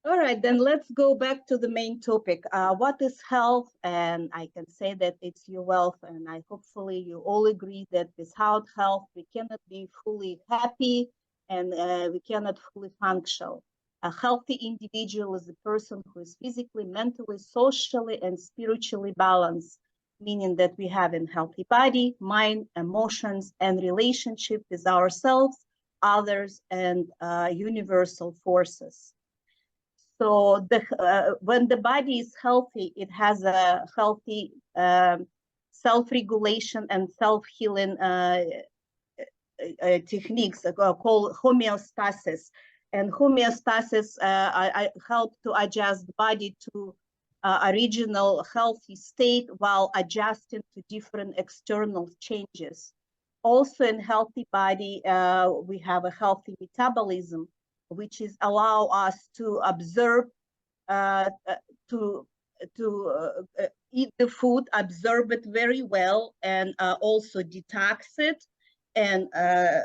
All right, then let's go back to the main topic. What is health? And I can say that it's your wealth. And hopefully you all agree that without health, we cannot be fully happy and we cannot fully function. A healthy individual is a person who is physically, mentally, socially, and spiritually balanced, meaning that we have a healthy body, mind, emotions, and relationship with ourselves, others, and universal forces. So when the body is healthy, it has a healthy self-regulation and self-healing techniques called homeostasis. And homeostasis help to adjust the body to original healthy state while adjusting to different external changes. Also in healthy body, we have a healthy metabolism, which is allow us to observe, to eat the food, absorb it very well, and also detox it, and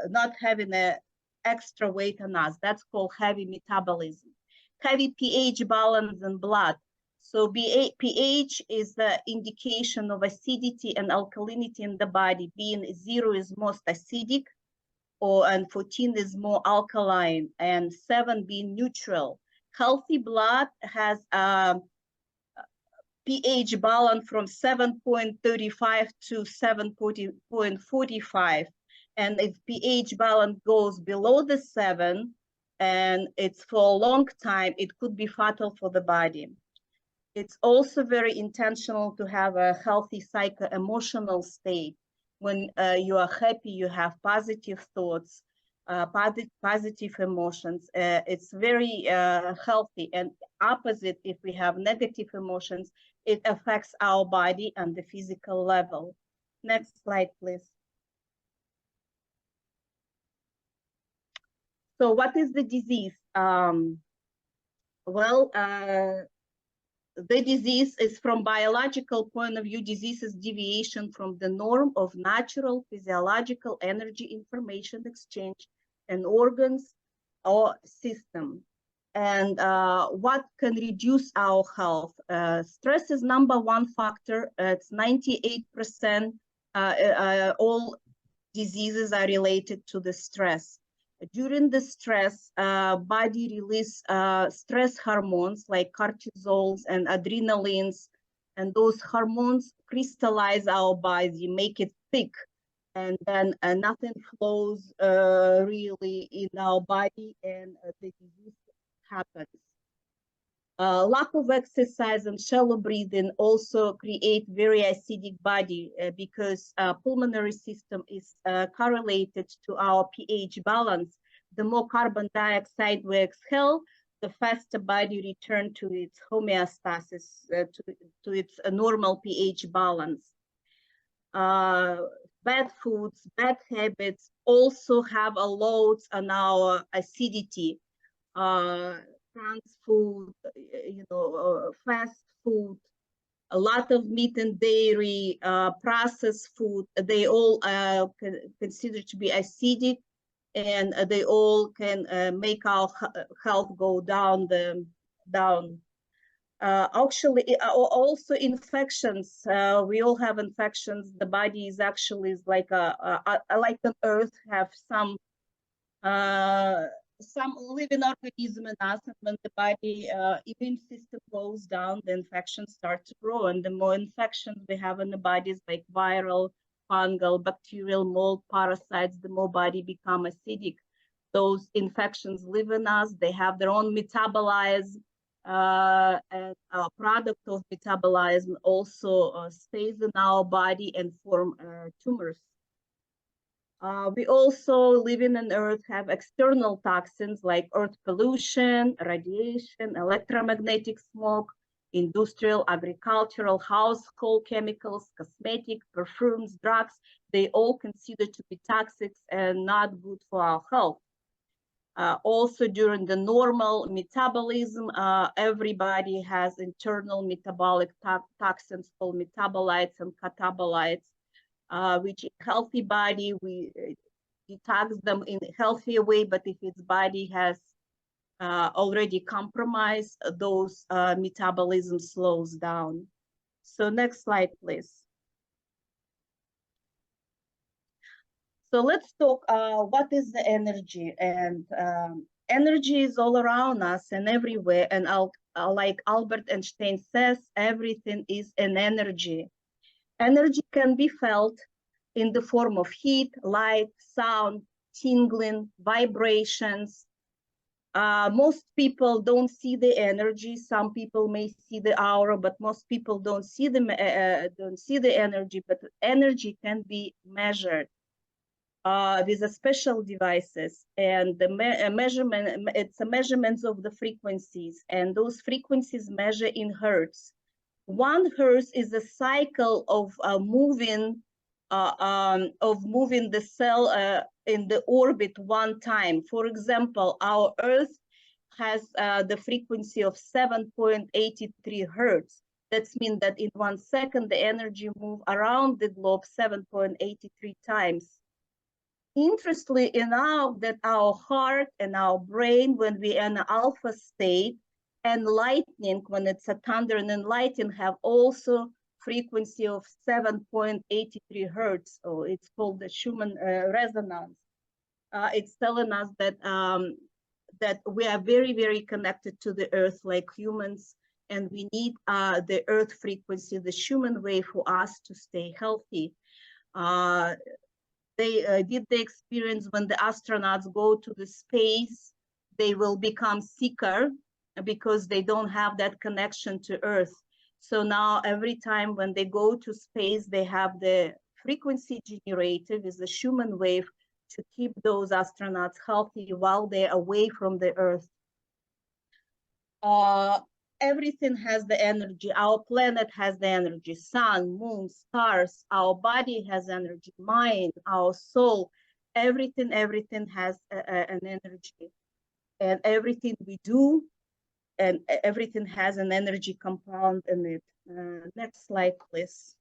not having an extra weight on us. That's called heavy metabolism. Heavy pH balance in blood. So pH is the indication of acidity and alkalinity in the body, being 0 is most acidic, and 14 is more alkaline, and 7 being neutral. Healthy blood has a pH balance from 7.35 to 7.45. And if pH balance goes below the 7, and it's for a long time, it could be fatal for the body. It's also very intentional to have a healthy psycho-emotional state. When you are happy, you have positive thoughts, positive emotions. It's very healthy. And opposite, if we have negative emotions, it affects our body on the physical level. Next slide, please. So what is the disease? The disease is, from biological point of view, disease is deviation from the norm of natural physiological energy information exchange in organs or system. And what can reduce our health? Stress is #1 factor. It's 98%. All diseases are related to the stress. During the stress, body release stress hormones like cortisols and adrenalines, and those hormones crystallize our body, make it thick, and then nothing flows really in our body, and the disease happens. Lack of exercise and shallow breathing also create very acidic body because pulmonary system is correlated to our pH balance. The more carbon dioxide we exhale, the faster body return to its homeostasis, to its normal pH balance. Bad foods, bad habits also have a load on our acidity. Trans food, fast food, a lot of meat and dairy, processed food, they all considered to be acidic, and they all can make our health go down. Actually, also infections. We all have infections. The body is actually like like an earth, have some living organism in us, and when the body immune system goes down, the infections start to grow, and the more infections we have in the bodies, like viral, fungal, bacterial, mold, parasites, the more body become acidic. Those infections live in us, they have their own metabolism, and a product of metabolism also stays in our body and form tumors. We also, living on Earth, have external toxins like earth pollution, radiation, electromagnetic smoke, industrial, agricultural, household chemicals, cosmetic, perfumes, drugs. They all considered to be toxic and not good for our health. Also, during the normal metabolism, everybody has internal metabolic toxins called metabolites and catabolites, which in healthy body, we detox them in a healthier way, but if its body has already compromised, those metabolism slows down. So next slide, please. So let's talk what is the energy, and energy is all around us and everywhere, and like Albert Einstein says, everything is an energy. Energy can be felt in the form of heat, light, sound, tingling, vibrations. Most people don't see the energy. Some people may see the aura, but most people don't see the energy. But energy can be measured with a special devices, and the measurement, it's a measurements of the frequencies, and those frequencies measure in hertz. 1 hertz is a cycle of moving the cell in the orbit 1 time. For example, our Earth has the frequency of 7.83 hertz. That means that in 1 second, the energy moves around the globe 7.83 times. Interestingly enough, that our heart and our brain, when we are in an alpha state, and lightning, when it's a thunder and lightning, have also frequency of 7.83 hertz, or it's called the Schumann resonance. It's telling us that that we are very, very connected to the earth like humans, and we need the earth frequency, the Schumann wave, for us to stay healthy. They did the experience when the astronauts go to the space, they will become sicker because they don't have that connection to Earth. So now every time when they go to space, they have the frequency generator with the Schumann wave to keep those astronauts healthy while they're away from the Earth. Everything has the energy. Our planet has the energy. Sun, moon, stars. Our body has energy. Mind, our soul. Everything has an energy. And everything we do, and everything has an energy compound in it. Next slide, please.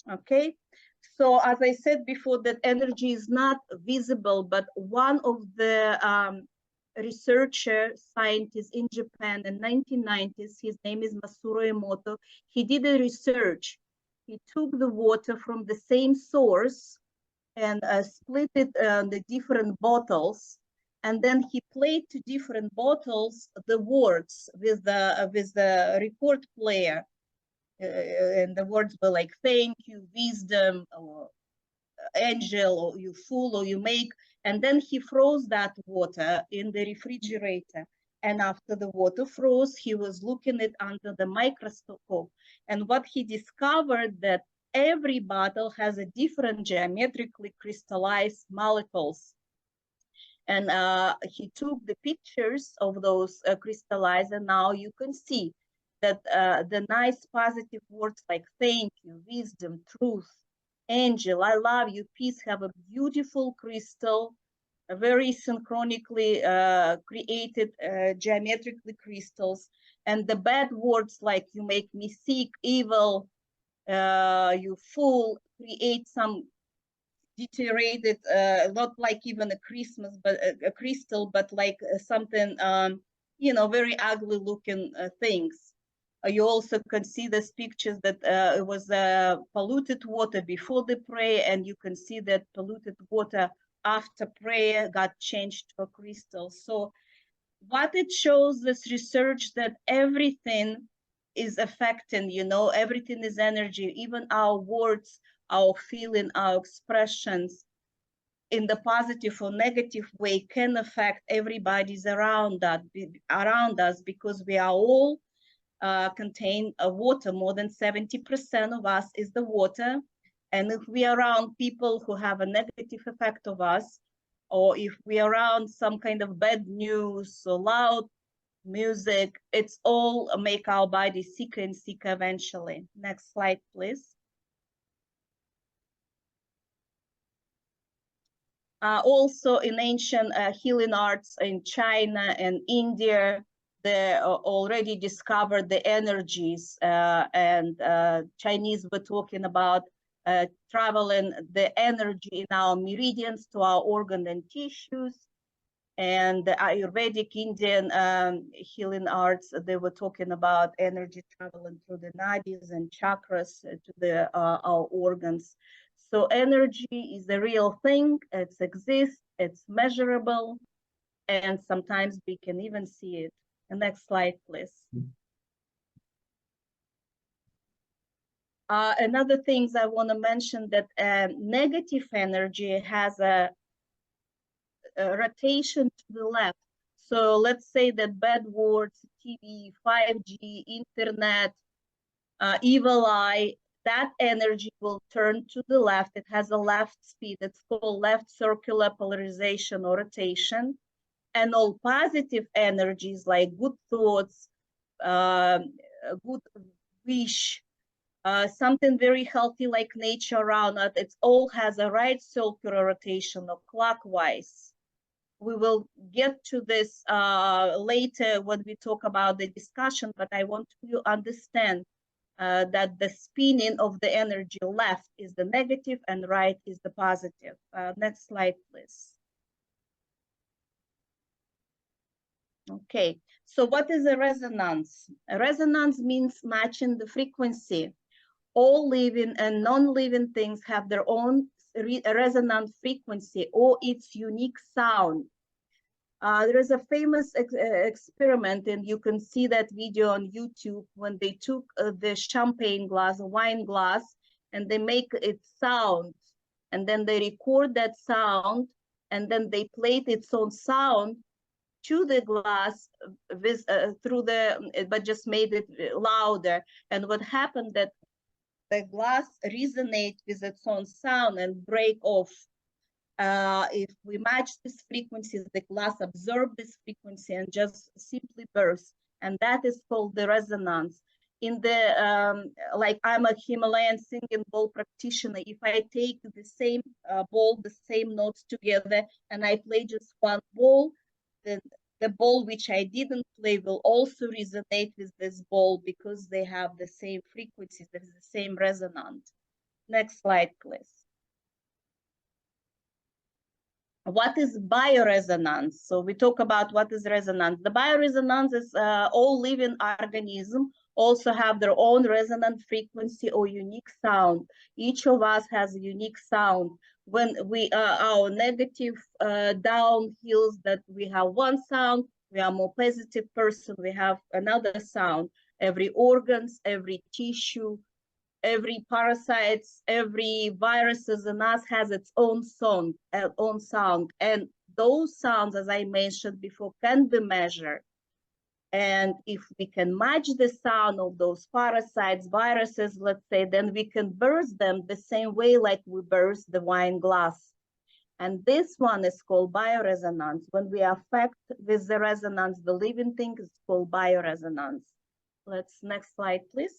Okay. So as I said before, that energy is not visible, but one of the researcher scientist in Japan in 1990s, his name is Masaru Emoto, he did a research. He took the water from the same source and split it in the different bottles, and then he played to different bottles the words with the record player, and the words were like thank you, wisdom, or angel, or you fool, or you make. And then he froze that water in the refrigerator. And after the water froze, he was looking at it under the microscope. And what he discovered, that every bottle has a different geometrically crystallized molecules. And he took the pictures of those crystallized, and now you can see that the nice positive words like thank you, wisdom, truth, angel, I love you, peace, have a beautiful crystal, a very synchronically created geometrically crystals. And the bad words like you make me sick, evil, you fool, create some deteriorated, not like even a Christmas, but a crystal, but like something, you know, very ugly looking things. You also can see these pictures that it was polluted water before the prayer, and you can see that polluted water after prayer got changed to a crystal. So what it shows, this research, that everything is affecting, you know, everything is energy, even our words, our feeling, our expressions in the positive or negative way can affect everybody's around us, because we are all contain water. More than 70% of us is the water. And if we are around people who have a negative effect of us, or if we are around some kind of bad news or loud music, it's all make our body sicker and sicker eventually. Next slide, please. Also in ancient healing arts in China and India, they already discovered the energies, and Chinese were talking about traveling the energy in our meridians to our organ and tissues. And the Ayurvedic Indian healing arts, they were talking about energy traveling through the nadis and chakras to the our organs. So energy is a real thing. It exists. It's measurable, and sometimes we can even see it. The next slide, please. Another things I want to mention that negative energy has a rotation to the left. So let's say that bad words, TV, 5G, internet, evil eye, that energy will turn to the left. It has a left speed. It's called left circular polarization or rotation. And all positive energies like good thoughts, good wish, something very healthy like nature around it, it all has a right circular rotation or clockwise. We will get to this later when we talk about the discussion, but I want you to understand that the spinning of the energy left is the negative and right is the positive. Next slide, please. Okay, so what is a resonance? A resonance means matching the frequency. All living and non-living things have their own resonant frequency or its unique sound. There is a famous experiment, and you can see that video on YouTube when they took the champagne glass, a wine glass, and they make it sound, and then they record that sound, and then they played its own sound to the glass with through the, but just made it louder. And what happened that the glass resonate with its own sound and break off. If we match these frequencies, the glass absorb this frequency and just simply burst. And that is called the resonance. In the, like I'm a Himalayan singing bowl practitioner, if I take the same bowl, the same notes together, and I play just one bowl, then the bowl which I didn't play will also resonate with this bowl because they have the same frequencies, there is the same resonance. Next slide, please. What is bioresonance? So we talk about what is resonance. The bioresonance is all living organisms also have their own resonant frequency or unique sound. Each of us has a unique sound. When we our negative downhills, that we have one sound, we are more positive person, we have another sound. Every organs, every tissue, every parasites, every viruses in us has its own sound, and those sounds, as I mentioned before, can be measured. And if we can match the sound of those parasites, viruses, let's say, then we can burst them the same way like we burst the wine glass. And this one is called bioresonance. When we affect with the resonance, the living thing is called bioresonance. Let's next slide, please.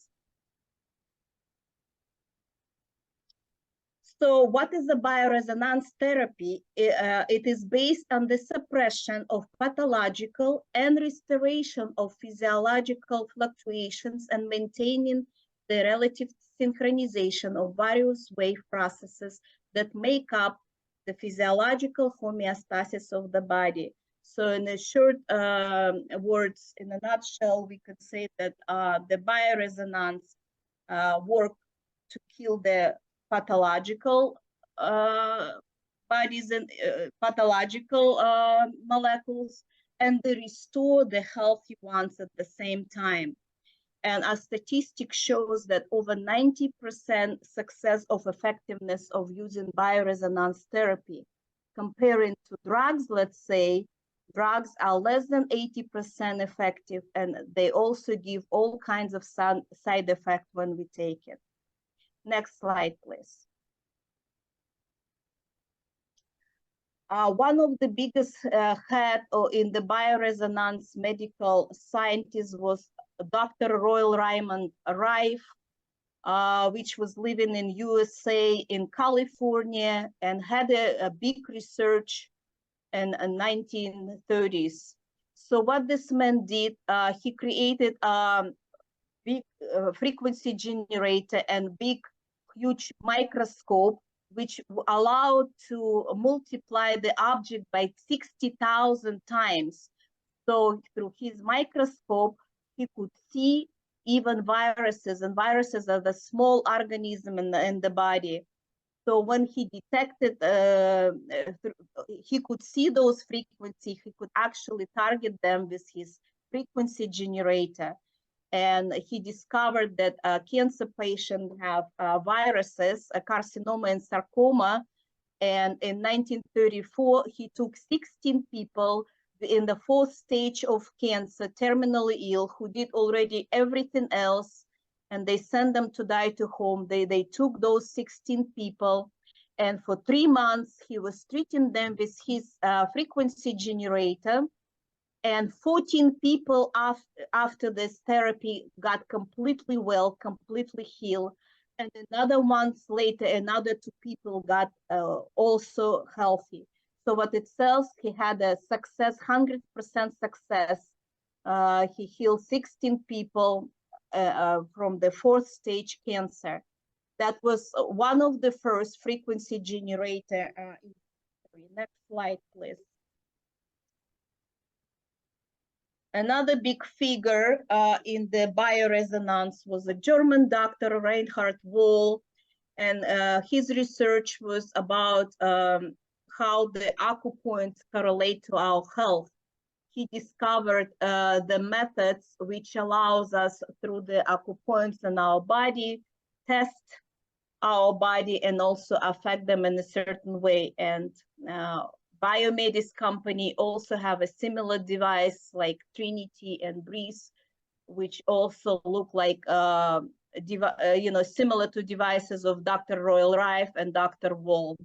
So what is the bioresonance therapy? It is based on the suppression of pathological and restoration of physiological fluctuations and maintaining the relative synchronization of various wave processes that make up the physiological homeostasis of the body. So in a short words, in a nutshell, we could say that the bioresonance work to kill the pathological bodies and pathological molecules, and they restore the healthy ones at the same time. And a statistic shows that over 90% success of effectiveness of using bioresonance therapy. Comparing to drugs, let's say, drugs are less than 80% effective, and they also give all kinds of side effects when we take it. Next slide, please. One of the biggest head in the bioresonance medical scientists was Dr. Royal Raymond Rife, which was living in USA in California and had a big research in 1930s. So what this man did, he created a big frequency generator and big huge microscope, which allowed to multiply the object by 60,000 times. So through his microscope, he could see even viruses, and viruses are the small organism in the body. So when he detected, he could see those frequencies, he could actually target them with his frequency generator. And he discovered that cancer patients have viruses, a carcinoma and sarcoma. And in 1934, he took 16 people in the 4th stage of cancer, terminally ill, who did already everything else, and they sent them to die to home. They took those 16 people, and for 3 months, he was treating them with his frequency generator. And 14 people after this therapy got completely well, completely healed. And another month later, another 2 people got also healthy. So what it says, he had a success, 100% success. He healed 16 people from the 4th stage cancer. That was one of the first frequency generator. Next slide, please. Another big figure in the bioresonance was a German doctor, Reinhard Wohl, and his research was about how the acupoints correlate to our health. He discovered the methods which allows us through the acupoints in our body, test our body and also affect them in a certain way. And Biomedis company also have a similar device like Trinity and Breeze, which also look like similar to devices of Dr. Royal Rife and Dr. Wohl.